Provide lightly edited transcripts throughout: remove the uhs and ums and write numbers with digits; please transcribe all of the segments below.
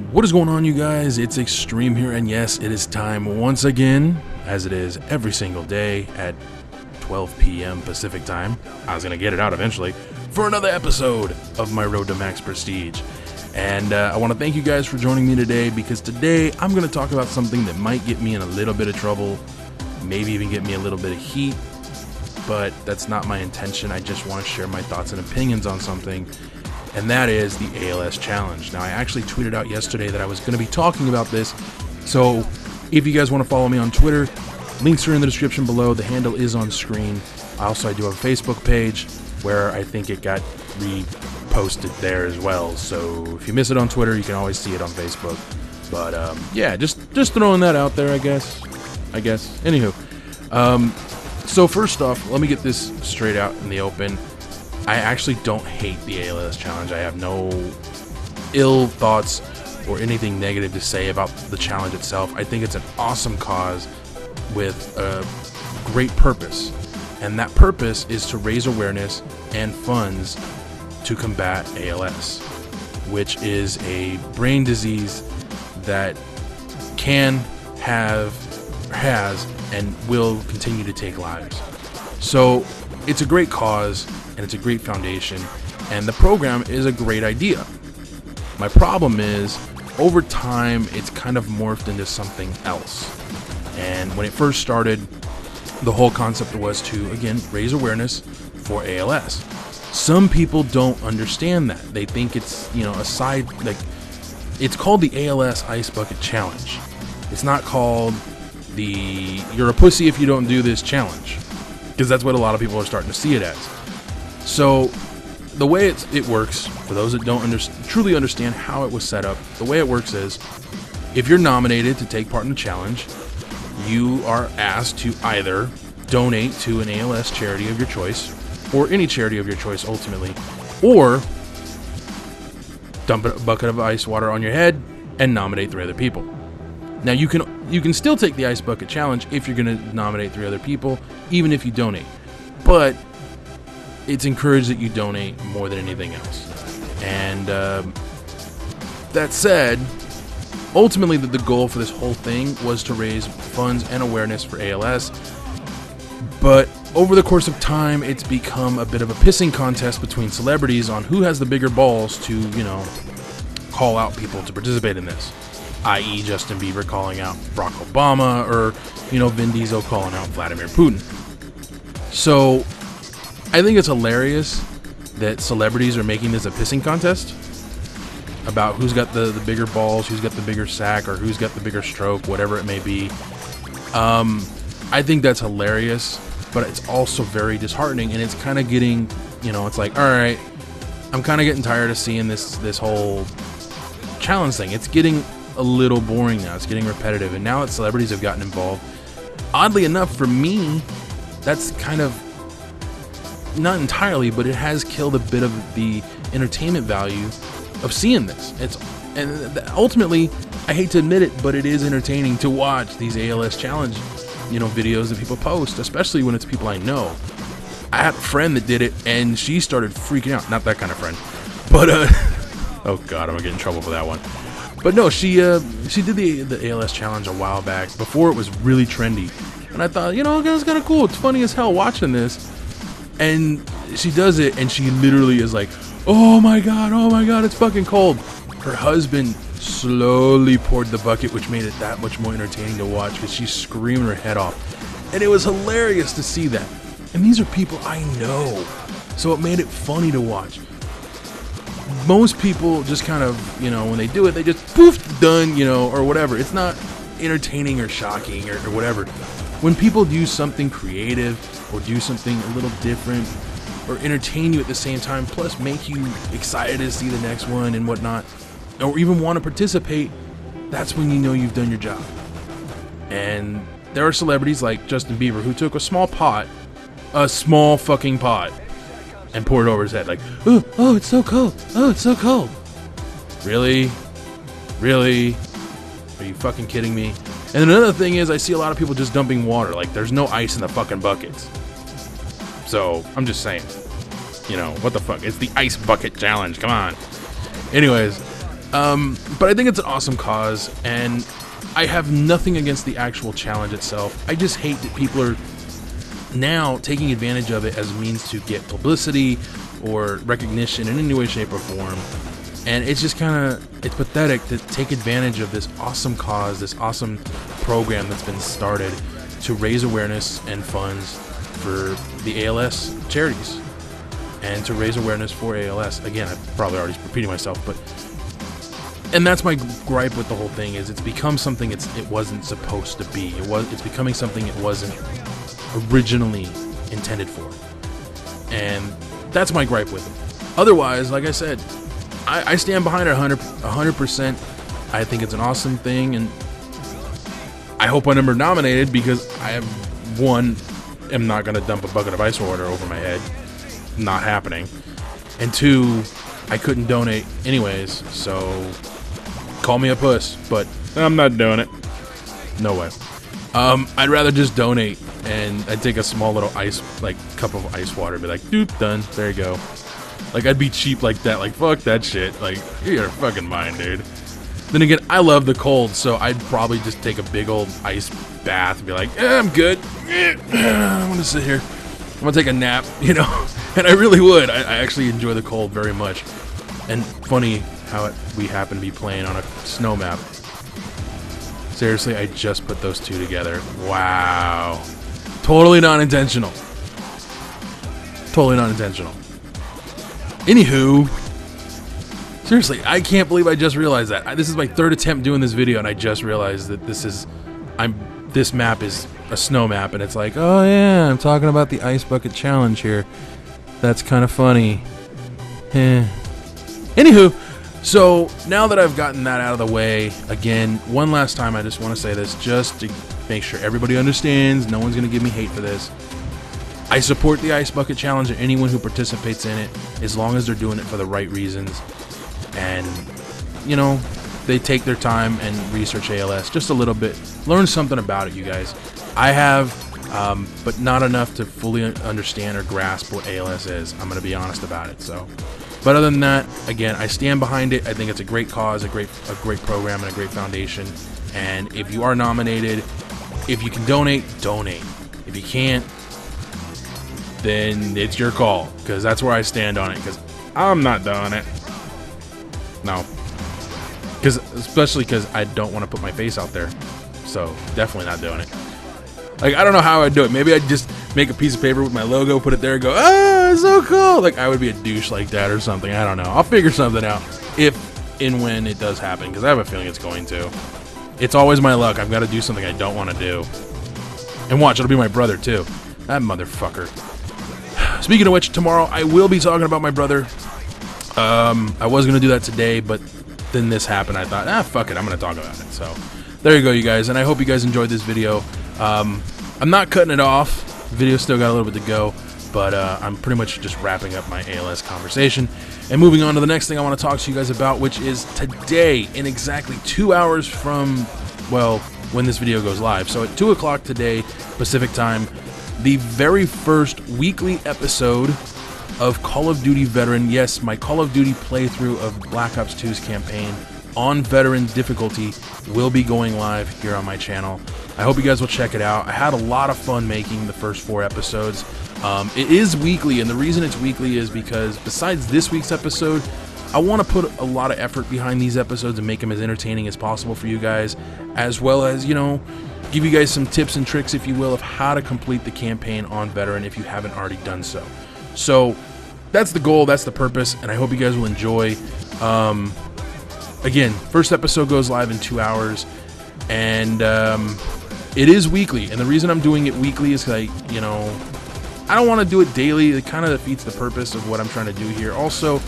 What is going on, you guys? It's Extreme here, and yes, it is time once again, as it is every single day at 12 p.m. Pacific time. I was going to get it out eventually for another episode of my Road to Max Prestige. And I want to thank you guys for joining me today, because today I'm going to talk about something that might get me in a little bit of trouble, maybe even get me a little bit of heat, but that's not my intention. I just want to share my thoughts and opinions on something, and that is the ALS challenge. Now, I actually tweeted out yesterday that I was going to be talking about this, so if you guys want to follow me on Twitter, links are in the description below. The handle is on screen. I do have a Facebook page where I think it got reposted there as well, so if you miss it on Twitter, you can always see it on Facebook. But yeah, just throwing that out there, I guess. Anywho, so first off, let me get this straight out in the open. I actually don't hate the ALS challenge. I have no ill thoughts or anything negative to say about the challenge itself. I think it's an awesome cause with a great purpose, and that purpose is to raise awareness and funds to combat ALS, which is a brain disease that has and will continue to take lives. So it's a great cause, and it's a great foundation, and the program is a great idea. My problem is, over time, it's kind of morphed into something else. And when it first started, the whole concept was to, again, raise awareness for ALS. Some people don't understand that. They think it's, it's called the ALS Ice Bucket Challenge. It's not called the "you're a pussy if you don't do this" challenge, because that's what a lot of people are starting to see it as. So the way it works, for those that don't truly understand how it was set up, the way it works is, if you're nominated to take part in the challenge, you are asked to either donate to an ALS charity of your choice, or any charity of your choice ultimately, or dump a bucket of ice water on your head and nominate 3 other people. Now, you can still take the Ice Bucket Challenge if you're going to nominate 3 other people, even if you donate. But it's encouraged that you donate more than anything else. And that said, ultimately the goal for this whole thing was to raise funds and awareness for ALS. But over the course of time, it's become a bit of a pissing contest between celebrities on who has the bigger balls to, call out people to participate in this. I.e. Justin Bieber calling out Barack Obama, or, Vin Diesel calling out Vladimir Putin. So I think it's hilarious that celebrities are making this a pissing contest about who's got the bigger balls, who's got the bigger sack, or who's got the bigger stroke, whatever it may be. I think that's hilarious, but it's also very disheartening, and it's kind of getting, it's like, all right, I'm kind of getting tired of seeing this whole challenge thing. It's getting a little boring now. It's getting repetitive, and now that celebrities have gotten involved, oddly enough for me, that's kind of, not entirely, but it has killed a bit of the entertainment value of seeing this. Ultimately, I hate to admit it, but it is entertaining to watch these ALS challenge, videos that people post, especially when it's people I know. I had a friend that did it, and she started freaking out. Not that kind of friend, but oh god, I'm gonna get in trouble for that one. But no, she did the ALS challenge a while back, before it was really trendy, and I thought, it's kind of cool. It's funny as hell watching this. And she does it, and she literally is like, oh my god, it's fucking cold. Her husband slowly poured the bucket, which made it that much more entertaining to watch, because she's screaming her head off. And it was hilarious to see that. And these are people I know, so it made it funny to watch. Most people just kind of, when they do it, they just poof, done, or whatever. It's not entertaining or shocking or whatever. When people do something creative, or do something a little different, or entertain you at the same time, plus make you excited to see the next one and whatnot, or even want to participate, that's when you know you've done your job. And there are celebrities like Justin Bieber who took a small fucking pot, and poured it over his head like, oh, it's so cold. Oh, it's so cold. Really? Are you fucking kidding me? And another thing is, I see a lot of people just dumping water. Like, there's no ice in the fucking buckets. So, I'm just saying. What the fuck? It's the Ice Bucket Challenge. Come on. Anyways, But I think it's an awesome cause, and I have nothing against the actual challenge itself. I just hate that people are now taking advantage of it as a means to get publicity or recognition in any way, shape, or form. And it's just it's pathetic to take advantage of this awesome cause, this awesome program that's been started to raise awareness and funds for the ALS charities and to raise awareness for ALS. Again, I'm probably already repeating myself, and that's my gripe with the whole thing, is it's become something it wasn't supposed to be. It's becoming something it wasn't originally intended for. And that's my gripe with it. Otherwise, like I said, I stand behind it 100%. I think it's an awesome thing, and I hope I'm never nominated, because I am not going to dump a bucket of ice water over my head. Not happening. And 2, I couldn't donate anyways, so call me a puss, but I'm not doing it. No way. I'd rather just donate, and I'd take a small little cup of ice water and be like, doop, done. There you go. Like, I'd be cheap like that. Like, fuck that shit. Like, you're a fucking mind, dude. Then again, I love the cold, so I'd probably just take a big old ice bath and be like, I'm good. I'm gonna sit here. I'm gonna take a nap, you know? And I really would. I actually enjoy the cold very much. And funny how we happen to be playing on a snow map. Seriously, I just put those two together. Wow. Totally not intentional. Totally not intentional. Anywho, seriously, I can't believe I just realized that. This is my 3rd attempt doing this video, and I just realized that this map is a snow map, and it's like, oh yeah, I'm talking about the ice bucket challenge here. That's kind of funny. Anywho, so now that I've gotten that out of the way, again, one last time, I just want to say this just to make sure everybody understands. No one's going to give me hate for this. I support the Ice Bucket Challenge and anyone who participates in it, as long as they're doing it for the right reasons. And, you know, they take their time and research ALS just a little bit. Learn something about it, you guys. I have, but not enough to fully understand or grasp what ALS is. I'm going to be honest about it. So, but other than that, again, I stand behind it. I think it's a great cause, a great program, and a great foundation. And if you are nominated, if you can donate, donate. If you can't, then it's your call, because that's where I stand on it, because I'm not doing it. No. Especially because I don't want to put my face out there. So, definitely not doing it. Like, I don't know how I'd do it. Maybe I'd just make a piece of paper with my logo, put it there, and go, ah, it's so cool. Like, I would be a douche like that or something. I don't know. I'll figure something out if and when it does happen, because I have a feeling it's going to. It's always my luck. I've got to do something I don't want to do. And watch, it'll be my brother, too. That motherfucker. Speaking of which, tomorrow I will be talking about my brother. I was going to do that today, but then this happened. I thought, fuck it, I'm going to talk about it. So, there you go, you guys. And I hope you guys enjoyed this video. I'm not cutting it off. The video still got a little bit to go, but I'm pretty much just wrapping up my ALS conversation and moving on to the next thing I want to talk to you guys about, which is today, in exactly 2 hours from, well, when this video goes live. So at 2 o'clock today, Pacific time, the very first weekly episode of Call of Duty Veteran. Yes, my Call of Duty playthrough of Black Ops 2's campaign on Veteran difficulty will be going live here on my channel. I hope you guys will check it out. I had a lot of fun making the first 4 episodes. It is weekly, and the reason it's weekly is because besides this week's episode, I want to put a lot of effort behind these episodes and make them as entertaining as possible for you guys, as well as, you know, give you guys some tips and tricks, if you will, of how to complete the campaign on Veteran if you haven't already done so. So that's the goal, that's the purpose, and I hope you guys will enjoy. Again, first episode goes live in 2 hours, and it is weekly. And the reason I'm doing it weekly is because I don't want to do it daily. It kind of defeats the purpose of what I'm trying to do here. Also,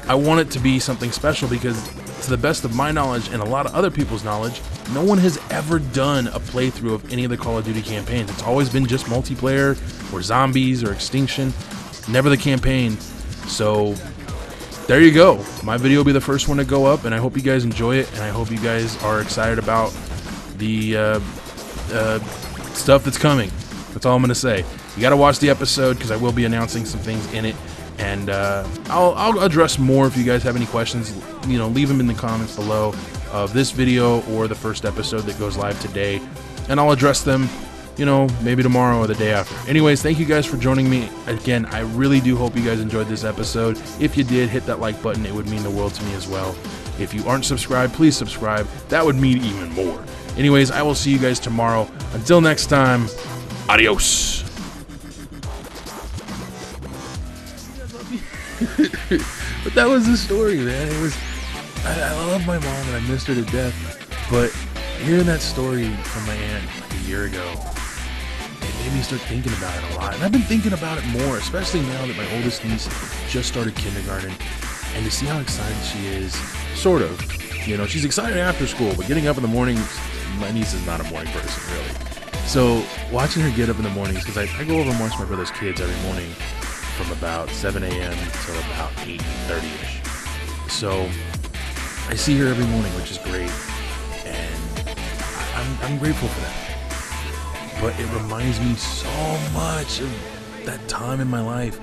I want it to be something special because, to the best of my knowledge and a lot of other people's knowledge, no one has ever done a playthrough of any of the Call of Duty campaigns. It's always been just multiplayer or zombies or extinction, never the campaign. So there you go. My video will be the first one to go up, and I hope you guys enjoy it, and I hope you guys are excited about the stuff that's coming. That's all I'm going to say. You got to watch the episode because I will be announcing some things in it. And I'll address more if you guys have any questions. Leave them in the comments below of this video or the first episode that goes live today, and I'll address them, maybe tomorrow or the day after. Anyways, thank you guys for joining me. Again, I really do hope you guys enjoyed this episode. If you did, hit that like button. It would mean the world to me as well. If you aren't subscribed, please subscribe. That would mean even more. Anyways, I will see you guys tomorrow. Until next time, adios. But that was the story, man. I love my mom and I missed her to death. But hearing that story from my aunt like a year ago, it made me start thinking about it a lot. And I've been thinking about it more, especially now that my oldest niece just started kindergarten. And to see how excited she is, sort of. She's excited after school, but getting up in the mornings, my niece is not a morning person, really. So watching her get up in the mornings, because I go over and watch my brother's kids every morning from about 7 a.m. till about 8:30ish. So I see her every morning, which is great, and I'm grateful for that. But it reminds me so much of that time in my life